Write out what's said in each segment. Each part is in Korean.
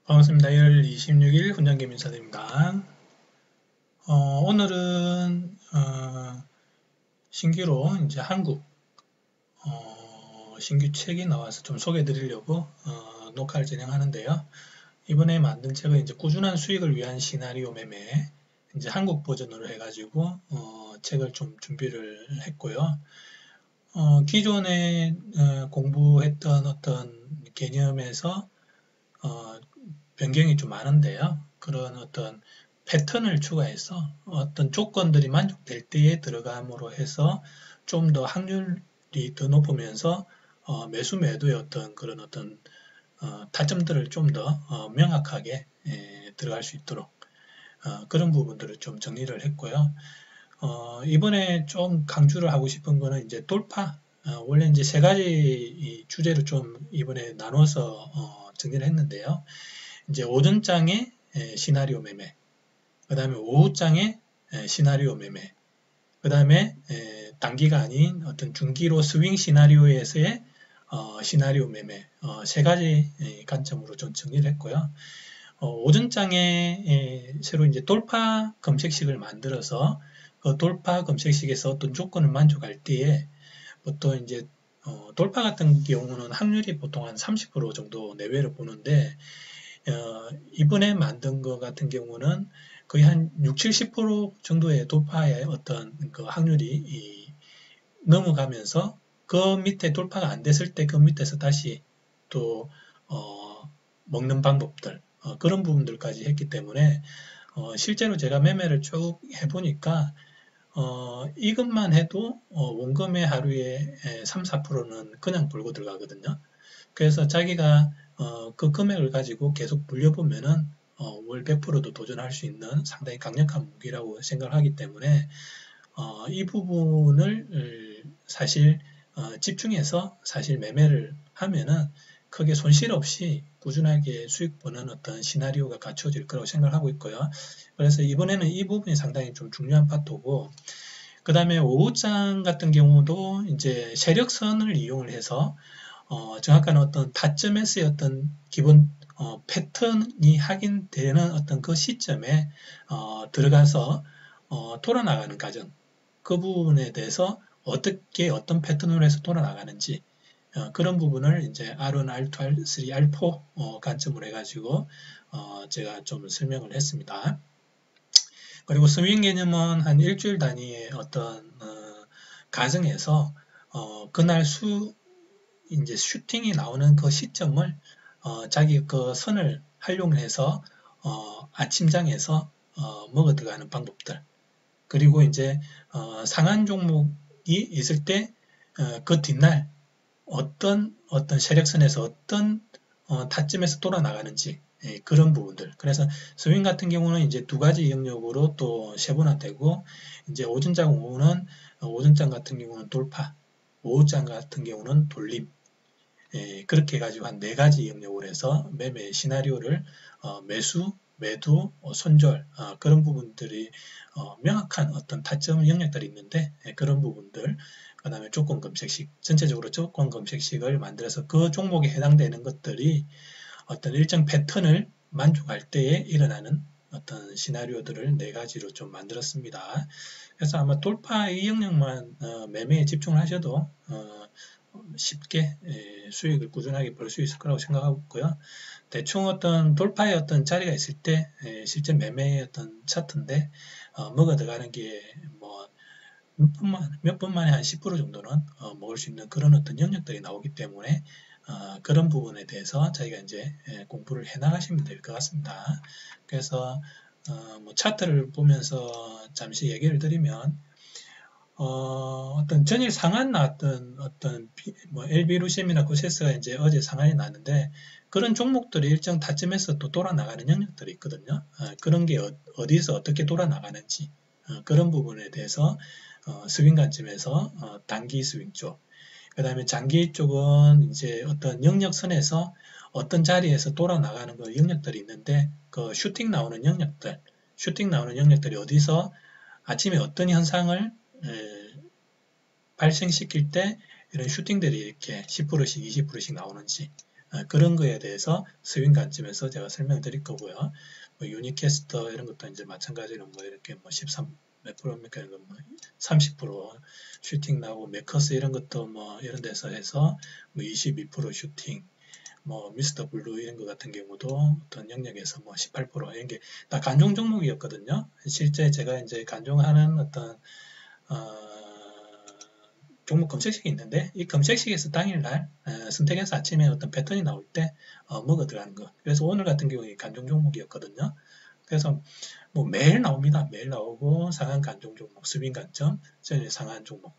반갑습니다. 1월 26일 훈장겸 인사드립니다. 오늘은 신규로 이제 한국 신규 책이 나와서 좀 소개해 드리려고 녹화를 진행하는데요. 이번에 만든 책은 이제 꾸준한 수익을 위한 시나리오 매매 이제 한국 버전으로 해가지고 책을 좀 준비를 했고요. 기존에 공부했던 어떤 개념에서 변경이 좀 많은데요. 그런 어떤 패턴을 추가해서 어떤 조건들이 만족될 때에 들어감으로 해서 좀 더 확률이 더 높으면서 매수 매도의 어떤 그런 어떤 타점들을 좀 더 명확하게 들어갈 수 있도록 그런 부분들을 좀 정리를 했고요. 이번에 좀 강조를 하고 싶은 거는 이제 돌파. 원래 이제 세 가지 주제로 좀 이번에 나눠서 정리를 했는데요. 이제 오전장의 시나리오 매매, 그 다음에 오후장의 시나리오 매매, 그 다음에 단기가 아닌 어떤 중기로 스윙 시나리오에서의 시나리오 매매 세 가지 관점으로 좀 정리를 했고요. 오전장에 새로 이제 돌파 검색식을 만들어서 그 돌파 검색식에서 어떤 조건을 만족할 때에 보통 이제 돌파 같은 경우는 확률이 보통 한 30% 정도 내외로 보는데 이번에 만든 것 같은 경우는 거의 한 6, 70% 정도의 돌파의 어떤 그 확률이 넘어가면서 그 밑에 돌파가 안 됐을 때 그 밑에서 다시 또 먹는 방법들 그런 부분들까지 했기 때문에 실제로 제가 매매를 쭉 해보니까 이것만 해도 원금의 하루에 3, 4%는 그냥 돌고 들어가거든요. 그래서 자기가 그 금액을 가지고 계속 불려보면은 월 100%도 도전할 수 있는 상당히 강력한 무기라고 생각을 하기 때문에 이 부분을 사실 집중해서 사실 매매를 하면은 크게 손실 없이 꾸준하게 수익 보는 어떤 시나리오가 갖춰질 거라고 생각하고 있고요. 그래서 이번에는 이 부분이 상당히 좀 중요한 파트고, 그 다음에 오후장 같은 경우도 이제 세력선을 이용을 해서 정확한 어떤 타점에서의 어떤 기본 패턴이 확인되는 어떤 그 시점에 들어가서 돌아나가는 과정 그 부분에 대해서 어떻게 어떤 패턴으로 해서 돌아나가는지 그런 부분을 이제 R1, R2, R3, R4 관점으로 해가지고 제가 좀 설명을 했습니다. 그리고 스윙 개념은 한 일주일 단위의 어떤 가정에서 그날 이제 슈팅이 나오는 그 시점을 자기 그 선을 활용해서 아침장에서 먹어 들어가는 방법들 그리고 이제 상한 종목이 있을 때 그 뒷날 어떤 세력선에서 어떤 타점에서 돌아나가는지 그런 부분들. 그래서 스윙 같은 경우는 이제 두 가지 영역으로 또 세분화되고 이제 오전장 오후는 오전장 같은 경우는 돌파, 오후장 같은 경우는 돌림. 그렇게 해가지고 한 네 가지 영역으로 해서 매매 시나리오를 매수, 매도, 손절 그런 부분들이 명확한 어떤 타점 영역들이 있는데 그런 부분들 그 다음에 조건 검색식 전체적으로 조건 검색식을 만들어서 그 종목에 해당되는 것들이 어떤 일정 패턴을 만족할 때에 일어나는 어떤 시나리오들을 네 가지로 좀 만들었습니다. 그래서 아마 돌파 이 영역만 매매에 집중을 하셔도 쉽게 수익을 꾸준하게 벌 수 있을 거라고 생각하고 있고요. 대충 어떤 돌파의 어떤 자리가 있을 때 실제 매매의 어떤 차트인데 먹어 들어가는 게뭐 몇 번 만에 한 10% 정도는 먹을 수 있는 그런 어떤 영역들이 나오기 때문에 그런 부분에 대해서 자기가 이제 공부를 해 나가시면 될 것 같습니다. 그래서 뭐 차트를 보면서 잠시 얘기를 드리면 어떤 전일 상한 나왔던 어떤 뭐 LB루셈이나 코세스가 이제 어제 상한이 났는데 그런 종목들이 일정 타점에서 또 돌아 나가는 영역들이 있거든요. 그런 게 어디서 어떻게 돌아 나가는지 그런 부분에 대해서 스윙 관점에서 단기 스윙 쪽, 그 다음에 장기 쪽은 이제 어떤 영역선에서 어떤 자리에서 돌아 나가는 그 영역들이 있는데 그 슈팅 나오는 영역들이 어디서 아침에 어떤 현상을 발생시킬 때 이런 슈팅들이 이렇게 10%씩 20%씩 나오는지 그런 거에 대해서 스윙 관점에서 제가 설명드릴 거고요. 뭐 유니캐스터 이런 것도 이제 마찬가지로 뭐 이렇게 뭐 13 몇 프로입니까? 뭐 30% 슈팅 나오고 메커스 이런 것도 뭐 이런 데서 해서 뭐 22% 슈팅 뭐 미스터 블루 이런 것 같은 경우도 어떤 영역에서 뭐 18% 이런 게 다 간종 종목이었거든요. 실제 제가 이제 간종하는 어떤 종목 검색식이 있는데 이 검색식에서 당일날 선택해서 아침에 어떤 패턴이 나올 때 먹어 들어가는 거. 그래서 오늘 같은 경우에 간종 종목이었거든요. 그래서 뭐 매일 나옵니다. 매일 나오고 상한 간종 종목, 스윙 관점, 상한 종목.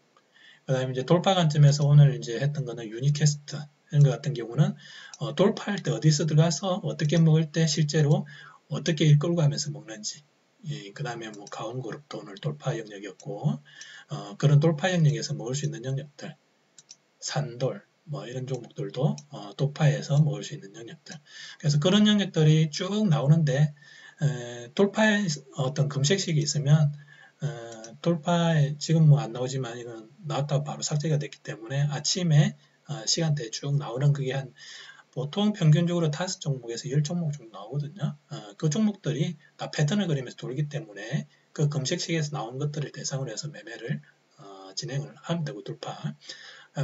그 다음에 이제 돌파 관점에서 오늘 이제 했던 거는 유니캐스트 이런 것 같은 경우는 돌파할 때 어디서 들어가서 어떻게 먹을 때 실제로 어떻게 이끌고 가면서 먹는지. 그 다음에 뭐 가온그룹도 오늘 돌파 영역이었고 그런 돌파 영역에서 먹을 수 있는 영역들 산돌 뭐 이런 종목들도 돌파해서 먹을 수 있는 영역들 그래서 그런 영역들이 쭉 나오는데 돌파에 어떤 금색식이 있으면 돌파에 지금 뭐 안 나오지만 이건 나왔다가 바로 삭제가 됐기 때문에 아침에 시간대에 쭉 나오는 그게 한 보통 평균적으로 5종목에서 10종목 정도 나오거든요. 그 종목들이 다 패턴을 그리면서 돌기 때문에 그 금색식에서 나온 것들을 대상으로 해서 매매를 진행을 하면 되고 돌파.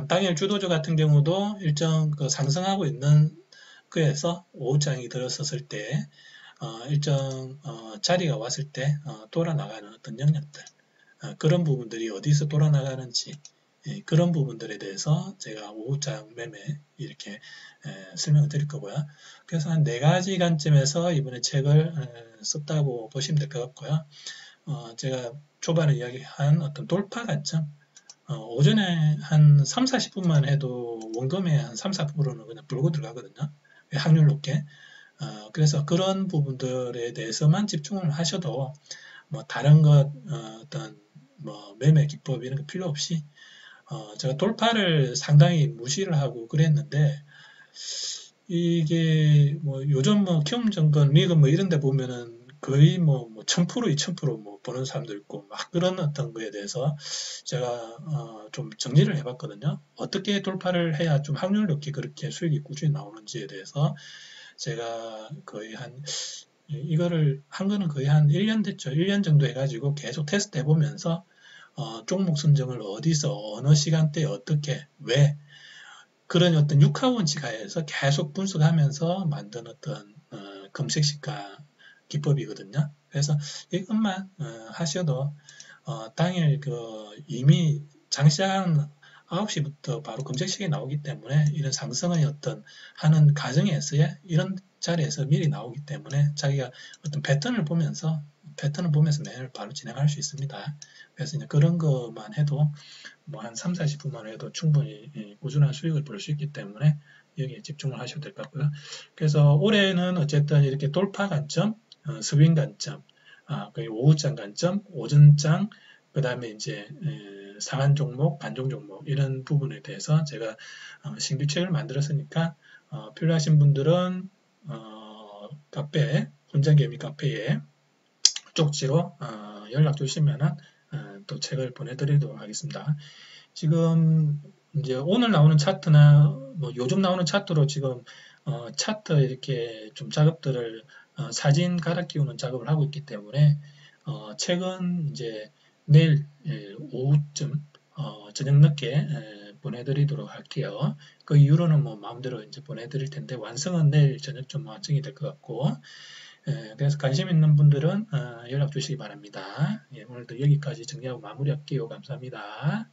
당일 주도주 같은 경우도 일정 그 상승하고 있는 그에서 오후장이 들어섰을 때 일정 자리가 왔을 때 돌아나가는 어떤 영역들 그런 부분들이 어디서 돌아나가는지 그런 부분들에 대해서 제가 오후장 매매 이렇게 설명을 드릴 거고요. 그래서 한 4가지 관점에서 이번에 책을 썼다고 보시면 될 것 같고요. 제가 초반에 이야기한 어떤 돌파 관점 오전에 한 3, 40분만 해도 원금의 한 3, 4%는 그냥 불고 들어가거든요. 확률 높게. 그래서 그런 부분들에 대해서만 집중을 하셔도 뭐 다른 것 어떤 뭐 매매 기법 이런 거 필요 없이 제가 돌파를 상당히 무시를 하고 그랬는데 이게 뭐 요즘 뭐 키움증권 리그 뭐 이런 데 보면은 거의 뭐 1000%, 2000% 뭐 보는 사람도 있고 막 그런 어떤 거에 대해서 제가 좀 정리를 해봤거든요. 어떻게 돌파를 해야 좀 확률 높게 그렇게 수익이 꾸준히 나오는지에 대해서 제가 거의 이거를 한 거는 거의 한 1년 됐죠. 1년 정도 해가지고 계속 테스트 해보면서 종목 선정을 어디서 어느 시간대에 어떻게 왜 그런 어떤 육하원칙 하에서 계속 분석하면서 만든 어떤 검색시가 기법이거든요. 그래서 이것만 하셔도 당일 이미 장시장 9시부터 바로 검색식이 나오기 때문에 이런 상승의 어떤 하는 과정에서의 이런 자리에서 미리 나오기 때문에 자기가 어떤 패턴을 보면서 매매를 바로 진행할 수 있습니다. 그래서 이제 그런 것만 해도 뭐 한 3, 40분만 해도 충분히 꾸준한 수익을 볼 수 있기 때문에 여기에 집중을 하셔도 될 것 같고요. 그래서 올해는 어쨌든 이렇게 돌파 관점, 스윙 관점, 거의 오후장 관점, 오전장, 그 다음에 이제 상한 종목, 간종 종목 이런 부분에 대해서 제가 신규책을 만들었으니까 필요하신 분들은 카페, 혼전개미 카페에 쪽지로 연락 주시면은 또 책을 보내드리도록 하겠습니다. 지금 이제 오늘 나오는 차트나 뭐 요즘 나오는 차트로 지금 차트 이렇게 좀 작업들을 사진 갈아 끼우는 작업을 하고 있기 때문에 책은 이제 내일 오후쯤 저녁 늦게 보내드리도록 할게요. 그 이후로는 뭐 마음대로 이제 보내드릴 텐데 완성은 내일 저녁쯤 완성이 될 것 같고 그래서 관심 있는 분들은 연락 주시기 바랍니다. 예, 오늘도 여기까지 정리하고 마무리할게요. 감사합니다.